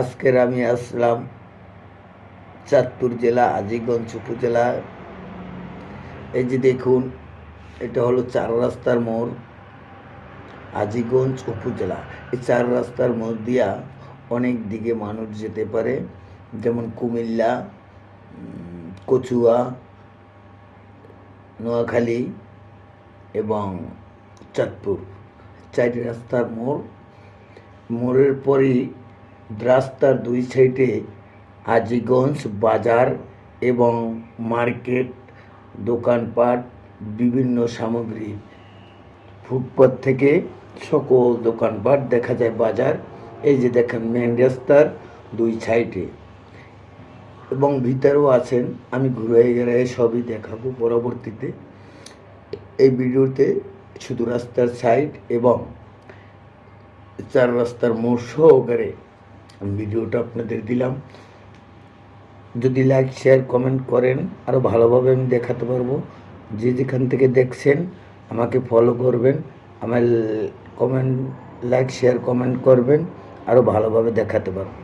আজকের আমি আসলাম চাঁদপুর জেলা আজিগঞ্জ উপজেলা। এই যে দেখুন, এটা হলো চার রাস্তার মোড়, আজিগঞ্জ উপজেলা। এই চার রাস্তার মোড় দিয়া অনেক দিকে মানুষ যেতে পারে, যেমন কুমিল্লা, কচুয়া, নোয়াখালী এবং চাঁদপুর। চারটি রাস্তার মোড়। মোড়ের পরই রাস্তার দুই সাইডে আজিগঞ্জ বাজার এবং মার্কেট, দোকানপাট, বিভিন্ন সামগ্রী। ফুটপাত থেকে সকল দোকানপাট দেখা যায়, বাজার। এই যে দেখেন মেন রাস্তার দুই সাইডে এবং ভিতরেও আছেন। আমি ঘুরে গেলে সবই দেখাবো পরবর্তীতে। এই ভিডিওতে শুধু রাস্তার সাইড এবং চার রাস্তার মোড় সহকারে ভিডিওটা আপনাদের দিলাম। যদি লাইক, শেয়ার, কমেন্ট করেন আরও ভালোভাবে আমি দেখাতে পারবো। যে যেখান থেকে দেখছেন আমাকে ফলো করবেন, আমার লাইক, শেয়ার, কমেন্ট করবেন, আরও ভালোভাবে দেখাতে পারবো।